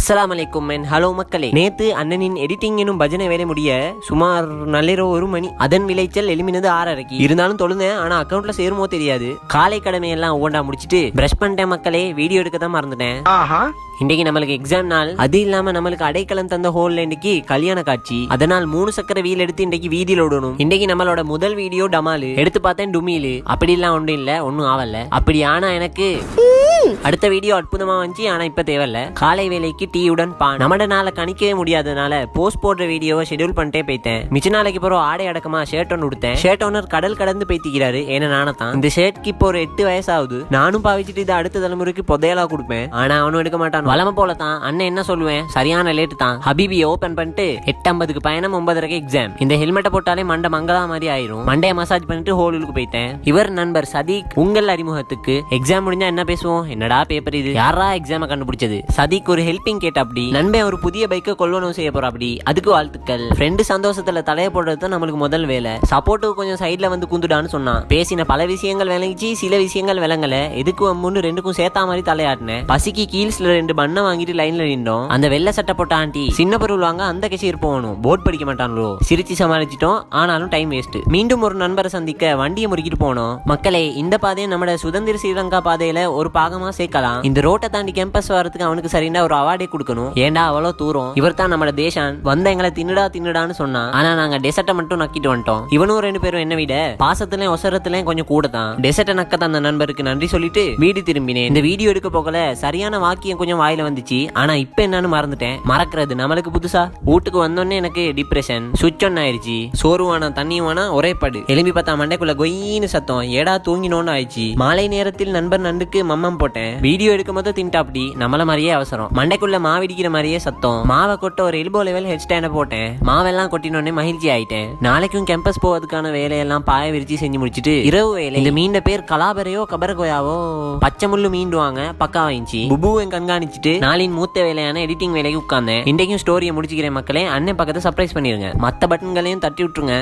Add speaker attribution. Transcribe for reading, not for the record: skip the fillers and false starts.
Speaker 1: அஸ்ஸலாமு அலைக்கும் and hello மக்களே. நேத்து அண்ணனின் எடிட்டிங் எனும் பஜனை வேலை முடிய சுமார் நள்ளிரவு 1 மணி. அதன் விளைச்சல் எழுமினது 6:30. இருந்தாலும் தொழுந்தேன், ஆனா அக்கௌண்ட்ல சேருமோ தெரியாது. காலை கடமையெல்லாம் ஒவ்வொன்றா முடிச்சுட்டு பிரஷ் பண்ணிட்டேன் மக்களே. வீடியோ எடுக்க தான் மறந்துட்டேன். இன்றைக்கு நம்மளுக்கு எக்ஸாம் நாள். அது இல்லாம நம்மளுக்கு அடைக்கலம் தந்த ஹோல்ல இன்னைக்கு கல்யாண காட்சி. அதனால் 3 சக்கர வீல் எடுத்து இன்றைக்கு வீதியில ஓடணும். இன்னைக்கு நம்மளோட முதல் வீடியோ டமாலு எடுத்து பார்த்தேன், டுமீலு. அப்படி எல்லாம் ஒன்றும் இல்ல, ஒன்னும் ஆவல. அப்படி ஆனா எனக்கு அடுத்த வீடியோ அற்புதமா வந்துச்சு. ஆனா இப்ப தேவையில்ல. காலை வேலைக்கு டீயுடன் பான். நம்மட நாளை கணிக்கவே முடியாதனால போஸ்ட் போடுற வீடியோவை ஷெட்யூல் பண்ணிட்டே போயிட்டேன். மிச்ச நாளைக்கு போற ஆடை அடக்கமா ஷர்ட் ஒன்று கொடுத்தேன். ஷர்ட் ஓனர் கடல் கடந்து பேத்திக்கிறாரு. ஏன்னா நானதான் இந்த ஷர்ட்க்கு இப்போ ஒரு 8 வயசு ஆகுது. நானும் பாவிச்சுட்டு இதை அடுத்த தலைமுறைக்கு புதையலா கொடுப்பேன். ஆனா அவனும் எடுக்க மாட்டான். வளமை போலதான். அண்ணன் என்ன சொல்லுவேன், சரியான லேட்டு தான். ஹபீபி ஓபன் பண்ணிட்டு 8:50க்கு பயணம், 9:30க்கு எக்ஸாம். இந்த ஹெல்மெட்டை போட்டாலே மண்டை மங்களா மாதிரி ஆயிரும். மண்டையை மசாஜ் பண்ணிட்டு ஹோலுக்கு போயிட்டேன். இவர் நண்பர் சதீக். உங்கள் அறிமுகத்துக்கு எக்ஸாம் முடிஞ்சா என்ன பேசுவோம், என்னடா பேப்பர் இது, யாரா எக்ஸாம கண்டுபிடிச்சது. சதீக் ஒரு ஹெல்பிங் கேட்ட அப்படி. நண்பன் ஒரு புதிய பைக்கை கொள்வனவு செய்ய போற அப்படி. அதுக்கு வாழ்த்துக்கள். ஃப்ரெண்டு சந்தோஷத்துல தலைய போடுறது தான் நம்மளுக்கு முதல் வேலை. சப்போர்ட்டுக்கு கொஞ்சம் சைட்ல வந்து குந்துடான்னு சொன்னான். பேசின பல விஷயங்கள் விளங்கிச்சு, சில விஷயங்கள் விளங்கல. எதுக்கு அம்முன்னு ரெண்டுக்கும் சேர்த்தா மாதிரி தலையாட்டினேன். பசிக்கு கீழ்ஸ்ல 2 பண்ணை வாங்கிட்டு லைன்ல நின்றோம். அந்த வெள்ளை சட்டை போட்ட ஆண்டி சின்ன பொருள் வாங்க அந்த கட்சியர் போகணும். போர்ட் படிக்க மாட்டாங்களோ. சிரிச்சு சமாளிச்சிட்டோம். ஆனாலும் டைம் வேஸ்ட். மீண்டும் ஒரு நண்பரை சந்திக்க வண்டியை முறுக்கிட்டு போனோம். மக்களே, இந்த பாதையை நம்ம சுதந்திர ஸ்ரீலங்கா பாதையில ஒரு பாகமா சேர்க்கலாம். இந்த ரோட்டை தாண்டி கேம்பஸ் வரதுக்கு அவனுக்கு சரிண்டா ஒரு அவார்டே கொடுக்கணும். ஏண்டா அவ்வளவு தூரம். இவர் தான் நம்ம தேசான். வந்த எங்களை தின்னுடான்னு சொன்னா. ஆனா நாங்க டெசர்ட்டை மட்டும் நக்கிட்டு வந்துட்டோம். இவனும் 2 பேரும் என்ன விட பாசத்துலயும் ஒசரத்துலயும் கொஞ்சம் கூட தான். டெசர்ட்டை நக்க அந்த நண்பருக்கு நன்றி சொல்லிட்டு வீடு திரும்பினேன். இந்த வீடியோ எடுக்க போகல சரியான வாக்கியம் கொஞ்சம் வாயில வந்துச்சு. ஆனா இப்ப என்னன்னு மறந்துட்டேன். மறக்கிறது நம்மளுக்கு புதுசா. வீட்டுக்கு வந்தோடனே எனக்கு டிப்ரெஷன் சுவிட்ச் ஆன் ஆயிடுச்சு. சோறுவானா தண்ணியுவானா ஒரே படு. எலும்பி பார்த்தா மண்டைக்குள்ள கொயின்னு சத்தம். ஏடா தூங்கினோன்னு ஆயிடுச்சு. மாலை நேரத்தில் நண்பர் நண்டுக்கு மம்மம் போட்டேன். வீடியோ எடுக்கும் போது தின்ட்டாப்படி. நம்மள மாதிரியே அவசரம். மண்டைக்குள்ள மாவிடிக்கிற மாதிரியே சத்தம். மாவை கொட்ட ஒரு எல்போ லெவல் ஹெட் ஸ்டாண்ட போட்டேன். மாவெல்லாம் கொட்டினோடனே மகிழ்ச்சி ஆயிட்டேன். நாளைக்கும் கேம்பஸ் போவதுக்கான வேலையெல்லாம் பாய விரிச்சு செஞ்சு முடிச்சுட்டு இரவு வேலை. இந்த மீண்ட பேர் கலாபரையோ கபரகோயாவோ. பச்சை முள்ளு மீண்டுவாங்க. பக்கா வாங்கிச்சு. புபுவும் கண்காணிச்சுட்டு நாளின் மூத்த வேலையான எடிட்டிங் வேலைக்கு உட்கார்ந்தேன். இன்றைக்கும் ஸ்டோரியை முடிச்சுக்கிறேன் மக்களே. அண்ணன் பக்கத்தை சர்ப்ரைஸ் பண்ணிருங்க. மத்த பட்டன்களையும் தட்டி விட்டுருங்க.